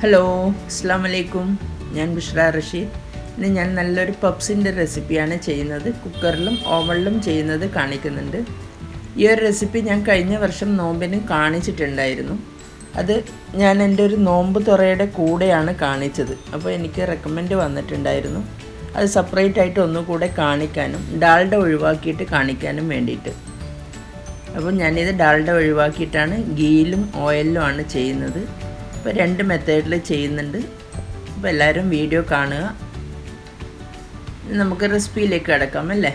Hello, അസ്സലാമു അലൈക്കും. ഞാൻ ബുഷ്ര റഷീദ്. ഇന്ന് ഞാൻ നല്ലൊരു പപ്സിൻ്റെ റെസിപ്പിയാണ് ചെയ്യുന്നത്. കുക്കറിലും ഓവനിലും ചെയ്യുന്നത് കാണിക്കുന്നുണ്ട്. ഈ ഒരു റെസിപ്പി ഞാൻ കഴിഞ്ഞ വർഷം നോമ്പിന് കാണിച്ചിട്ടുണ്ടായിരുന്നു. അത് ഞാൻ എൻ്റെ ഒരു നോമ്പ് തുറയുടെ കൂടെയാണ് കാണിച്ചത്. അപ്പോൾ എനിക്ക് റെക്കമെൻഡ് വന്നിട്ടുണ്ടായിരുന്നു അത് സെപ്പറേറ്റ് ആയിട്ട് ഒന്നുകൂടെ കാണിക്കാനും ഡാൽഡ ഒഴിവാക്കിയിട്ട് കാണിക്കാനും വേണ്ടിയിട്ട്. അപ്പോൾ ഞാനിത് ഡാൽഡ ഒഴിവാക്കിയിട്ടാണ് ഗീയിലും ഓയിലിലും ആണ് ചെയ്യുന്നത്. ഇപ്പോൾ 2 മെത്തേഡിൽ ചെയ്യുന്നുണ്ട്. അപ്പോൾ എല്ലാവരും വീഡിയോ കാണുക. നമുക്ക് റെസിപ്പിയിലേക്ക് കിടക്കാം അല്ലേ.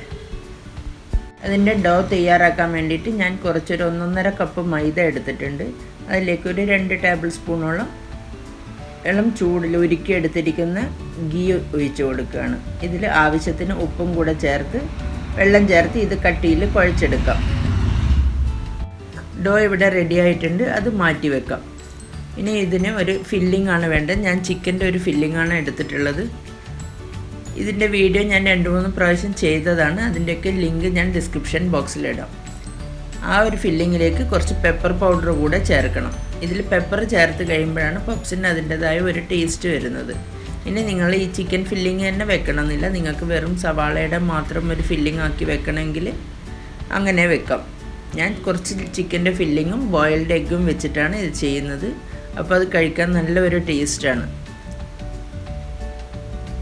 അതിൻ്റെ ഡോ തയ്യാറാക്കാൻ വേണ്ടിയിട്ട് ഞാൻ കുറച്ചൊരു 1.5 കപ്പ് മൈദ എടുത്തിട്ടുണ്ട്. അതിലേക്ക് ഒരു 2 ടേബിൾ സ്പൂണോളം ഇളം ചൂടിൽ ഉരുക്കി എടുത്തിരിക്കുന്ന ഗീ ഒഴിച്ച് കൊടുക്കുകയാണ്. ഇതിൽ ആവശ്യത്തിന് ഉപ്പും കൂടെ ചേർത്ത് വെള്ളം ചേർത്ത് ഇത് കട്ടിയിൽ കുഴച്ചെടുക്കാം. ഡോ ഇവിടെ റെഡി ആയിട്ടുണ്ട്. അത് മാറ്റി വെക്കാം. ഇനി ഇതിന് ഒരു ഫില്ലിംഗ് ആണ് വേണ്ടത്. ഞാൻ ചിക്കൻ്റെ ഒരു ഫില്ലിംഗ് ആണ് എടുത്തിട്ടുള്ളത്. ഇതിൻ്റെ വീഡിയോ ഞാൻ 2-3 പ്രാവശ്യം ചെയ്തതാണ്. അതിൻ്റെയൊക്കെ ലിങ്ക് ഞാൻ ഡിസ്ക്രിപ്ഷൻ ബോക്സിലിടാം. ആ ഒരു ഫില്ലിങ്ങിലേക്ക് കുറച്ച് പെപ്പർ പൗഡർ കൂടെ ചേർക്കണം. ഇതിൽ പെപ്പർ ചേർത്ത് കഴിയുമ്പോഴാണ് പപ്സിന് അതിൻ്റെതായ ഒരു ടേസ്റ്റ് വരുന്നത്. ഇനി നിങ്ങൾ ഈ ചിക്കൻ ഫില്ലിങ് തന്നെ വെക്കണമെന്നില്ല. നിങ്ങൾക്ക് വെറും സവാളയുടെ മാത്രം ഒരു ഫില്ലിംഗ് ആക്കി വെക്കണമെങ്കിൽ അങ്ങനെ വെക്കാം. ഞാൻ കുറച്ച് ചിക്കൻ്റെ ഫില്ലിങ്ങും ബോയിൽഡ് എഗ്ഗും വെച്ചിട്ടാണ് ഇത് ചെയ്യുന്നത്. അപ്പോൾ അത് കഴിക്കാൻ നല്ലൊരു ടേസ്റ്റാണ്.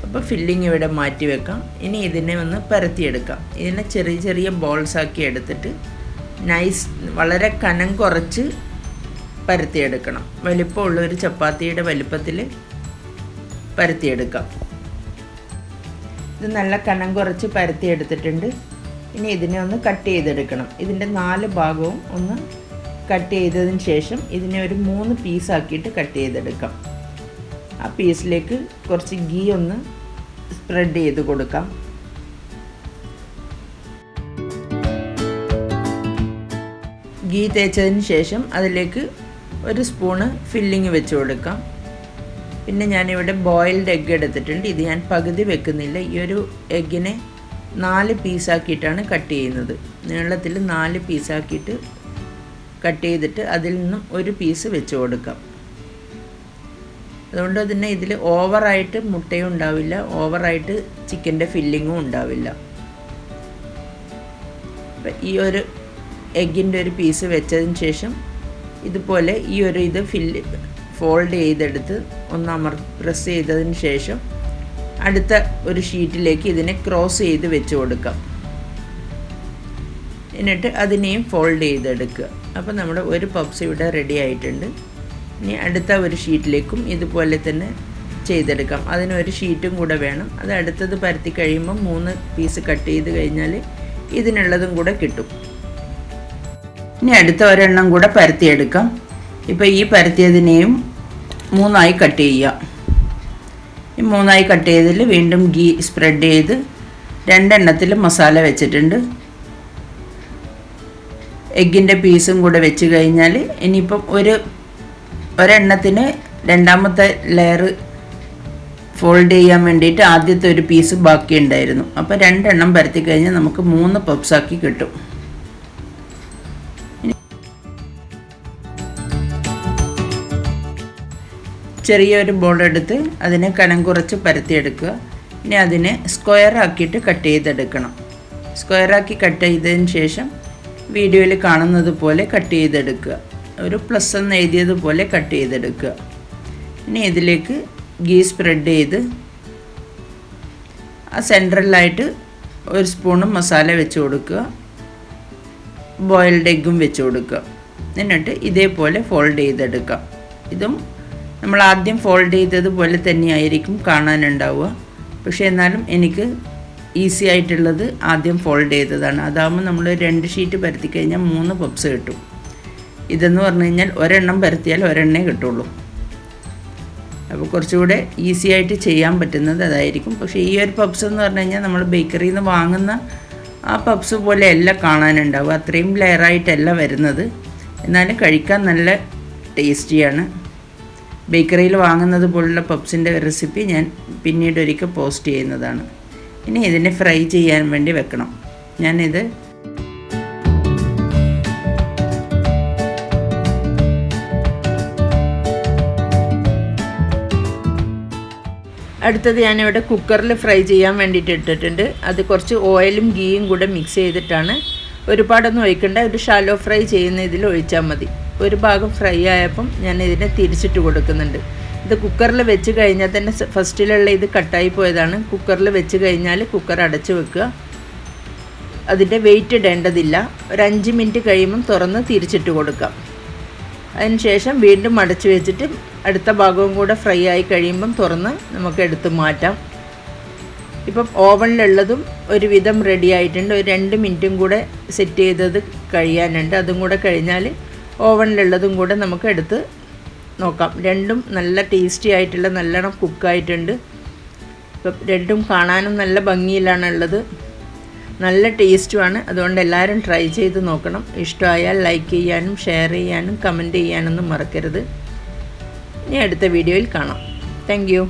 അപ്പോൾ ഫില്ലിങ് ഇവിടെ മാറ്റി വെക്കാം. ഇനി ഇതിനെ ഒന്ന് പരത്തിയെടുക്കാം. ഇതിനെ ചെറിയ ചെറിയ ബോൾസാക്കി എടുത്തിട്ട് വളരെ കനം കുറച്ച് പരത്തിയെടുക്കണം. വലിപ്പമുള്ള ഒരു ചപ്പാത്തിയുടെ വലിപ്പത്തിൽ പരത്തിയെടുക്കാം. ഇത് നല്ല കനം കുറച്ച് പരത്തിയെടുത്തിട്ടുണ്ട്. ഇനി ഇതിനെ ഒന്ന് കട്ട് ചെയ്തെടുക്കണം. ഇതിൻ്റെ 4 ഭാഗവും ഒന്ന് കട്ട് ചെയ്തതിന് ശേഷം ഇതിനെ ഒരു 3 പീസാക്കിയിട്ട് കട്ട് ചെയ്തെടുക്കാം. ആ പീസിലേക്ക് കുറച്ച് ഗീ ഒന്ന് സ്പ്രെഡ് ചെയ്ത് കൊടുക്കാം. ഗീ തേച്ചതിന് ശേഷം അതിലേക്ക് ഒരു സ്പൂണ് ഫില്ലിങ് വെച്ച് കൊടുക്കാം. പിന്നെ ഞാനിവിടെ ബോയിൽഡ് എഗ്ഗ് എടുത്തിട്ടുണ്ട്. ഇത് ഞാൻ പകുതി വെക്കുന്നില്ല. ഈ ഒരു എഗ്ഗിനെ 4 പീസാക്കിയിട്ടാണ് കട്ട് ചെയ്യുന്നത്. നീളത്തിൽ 4 പീസാക്കിയിട്ട് കട്ട് ചെയ്തിട്ട് അതിൽ നിന്നും ഒരു പീസ് വെച്ച് കൊടുക്കാം. അതുകൊണ്ട് തന്നെ ഇതിൽ ഓവറായിട്ട് മുട്ടയും ഉണ്ടാവില്ല, ഓവറായിട്ട് ചിക്കൻ്റെ ഫില്ലിങ്ങും ഉണ്ടാവില്ല. അപ്പം ഈ ഒരു എഗ്ഗിൻ്റെ ഒരു പീസ് വെച്ചതിന് ശേഷം ഇതുപോലെ ഈ ഒരു ഫോൾഡ് ചെയ്തെടുത്ത് ഒന്ന് പ്രസ് ചെയ്തതിന് ശേഷം അടുത്ത ഒരു ഷീറ്റിലേക്ക് ഇതിനെ ക്രോസ് ചെയ്ത് വെച്ച് കൊടുക്കാം. എന്നിട്ട് അതിനെയും ഫോൾഡ് ചെയ്തെടുക്കുക. അപ്പോൾ നമ്മുടെ ഒരു പപ്സ് ഇവിടെ റെഡി ആയിട്ടുണ്ട്. ഇനി അടുത്ത ഒരു ഷീറ്റിലേക്കും ഇതുപോലെ തന്നെ ചെയ്തെടുക്കാം. അതിനൊരു ഷീറ്റും കൂടെ വേണം. അത് അടുത്തത് പരത്തി കഴിയുമ്പോൾ 3 പീസ് കട്ട് ചെയ്ത് കഴിഞ്ഞാൽ ഇതിനുള്ളതും കൂടെ കിട്ടും. ഇനി അടുത്ത ഒരെണ്ണം കൂടെ പരത്തിയെടുക്കാം. ഇപ്പോൾ ഈ പരത്തിയതിനെയും 3ആയി കട്ട് ചെയ്യാം. ഈ 3ആയി കട്ട് ചെയ്തതിൽ വീണ്ടും ഗീ സ്പ്രെഡ് ചെയ്ത് 2 എണ്ണത്തിൽ മസാല വെച്ചിട്ടുണ്ട്. എഗ്ഗിൻ്റെ പീസും കൂടെ വെച്ച് കഴിഞ്ഞാൽ ഇനിയിപ്പം ഒരെണ്ണത്തിന് രണ്ടാമത്തെ ലെയർ ഫോൾഡ് ചെയ്യാൻ വേണ്ടിയിട്ട് ആദ്യത്തെ ഒരു പീസ് ബാക്കി ഉണ്ടായിരുന്നു. അപ്പോൾ 2 എണ്ണം പരത്തി കഴിഞ്ഞാൽ നമുക്ക് 3 പപ്സാക്കി കിട്ടും. ചെറിയൊരു ബോൾ എടുത്ത് അതിനെ കനം കുറച്ച് പരത്തിയെടുക്കുക. ഇനി അതിനെ സ്ക്വയർ ആക്കിയിട്ട് കട്ട് ചെയ്തെടുക്കണം. സ്ക്വയറാക്കി കട്ട് ചെയ്തതിന് ശേഷം വീഡിയോയിൽ കാണുന്നത് പോലെ കട്ട് ചെയ്തെടുക്കുക. ഒരു പ്ലസ് എന്ന് എഴുതിയതുപോലെ കട്ട് ചെയ്തെടുക്കുക. ഇനി ഇതിലേക്ക് ഗീ സ്പ്രെഡ് ചെയ്ത് ആ സെൻട്രലായിട്ട് ഒരു സ്പൂണും മസാല വെച്ച് കൊടുക്കുക. ബോയിൽഡ് എഗ്ഗും വെച്ച് കൊടുക്കുക. എന്നിട്ട് ഇതേപോലെ ഫോൾഡ് ചെയ്തെടുക്കാം. ഇതും നമ്മൾ ആദ്യം ഫോൾഡ് ചെയ്തതുപോലെ തന്നെയായിരിക്കും കാണാനുണ്ടാവുക. പക്ഷേ എന്നാലും എനിക്ക് ഈസി ആയിട്ടുള്ളത് ആദ്യം ഫോൾഡ് ചെയ്തതാണ്. അതാകുമ്പോൾ നമ്മൾ 2 ഷീറ്റ് പരത്തി കഴിഞ്ഞാൽ 3 പപ്സ് കിട്ടും. ഇതെന്ന് പറഞ്ഞു കഴിഞ്ഞാൽ ഒരെണ്ണം പരത്തിയാൽ ഒരെണ്ണേ കിട്ടുള്ളൂ. അപ്പോൾ കുറച്ചുകൂടെ ഈസി ആയിട്ട് ചെയ്യാൻ പറ്റുന്നത് അതായിരിക്കും. പക്ഷേ ഈ ഒരു പപ്സ് എന്ന് പറഞ്ഞു കഴിഞ്ഞാൽ നമ്മൾ ബേക്കറിയിൽ നിന്ന് വാങ്ങുന്ന ആ പപ്സ് പോലെ എല്ലാം കാണാനുണ്ടാവുക. അത്രയും ലെയറായിട്ടല്ല വരുന്നത്. എന്നാലും കഴിക്കാൻ നല്ല ടേസ്റ്റിയാണ്. ബേക്കറിയിൽ വാങ്ങുന്നത് പോലുള്ള പപ്സിൻ്റെ റെസിപ്പി ഞാൻ പിന്നീട് ഒരിക്കൽ പോസ്റ്റ് ചെയ്യുന്നതാണ്. ഇനി ഇതിനെ ഫ്രൈ ചെയ്യാൻ വേണ്ടി വെക്കണം. ഞാനിത് അടുത്തത് ഞാനിവിടെ കുക്കറിൽ ഫ്രൈ ചെയ്യാൻ വേണ്ടിയിട്ട് ഇട്ടിട്ടുണ്ട്. അത് കുറച്ച് ഓയിലും ഗീയും കൂടെ മിക്സ് ചെയ്തിട്ടാണ്. ഒരുപാടൊന്നും ഒഴിക്കണ്ട, ഒരു ഷാലോ ഫ്രൈ ചെയ്യുന്ന ഇതിൽ ഒഴിച്ചാൽ മതി. ഒരു ഭാഗം ഫ്രൈ ആയപ്പം ഞാൻ ഇതിനെ തിരിച്ചിട്ട് കൊടുക്കുന്നുണ്ട്. ഇത് കുക്കറിൽ വെച്ച് കഴിഞ്ഞാൽ തന്നെ ഫസ്റ്റിലുള്ള ഇത് കട്ടായി പോയതാണ്. കുക്കറിൽ വെച്ച് കഴിഞ്ഞാൽ കുക്കർ അടച്ച് വെക്കുക. അതിൻ്റെ വെയിറ്റ് ഇടേണ്ടതില്ല. ഒരു 5 മിനിറ്റ് കഴിയുമ്പം തുറന്ന് തിരിച്ചിട്ട് കൊടുക്കാം. അതിന് ശേഷം വീണ്ടും അടച്ച് വെച്ചിട്ട് അടുത്ത ഭാഗവും കൂടെ ഫ്രൈ ആയി കഴിയുമ്പം തുറന്ന് നമുക്ക് എടുത്ത് മാറ്റാം. ഇപ്പം ഓവനിലുള്ളതും ഒരുവിധം റെഡി ആയിട്ടുണ്ട്. ഒരു 2 മിനിറ്റും കൂടെ സെറ്റ് ചെയ്തത് കഴിയാനുണ്ട്. അതും കൂടെ കഴിഞ്ഞാൽ ഓവനിലുള്ളതും കൂടെ നമുക്ക് എടുത്ത് നോക്കാം. രണ്ടും നല്ല ടേസ്റ്റി ആയിട്ടുള്ള നല്ലോണം കുക്കായിട്ടുണ്ട്. ഇപ്പം രണ്ടും കാണാനും നല്ല ഭംഗിയിലാണുള്ളത്, നല്ല ടേസ്റ്റുമാണ്. അതുകൊണ്ട് എല്ലാവരും ട്രൈ ചെയ്ത് നോക്കണം. ഇഷ്ടമായാൽ ലൈക്ക് ചെയ്യാനും ഷെയർ ചെയ്യാനും കമൻറ്റ് ചെയ്യാനൊന്നും മറക്കരുത്. ഇനി അടുത്ത വീഡിയോയിൽ കാണാം. Thank you.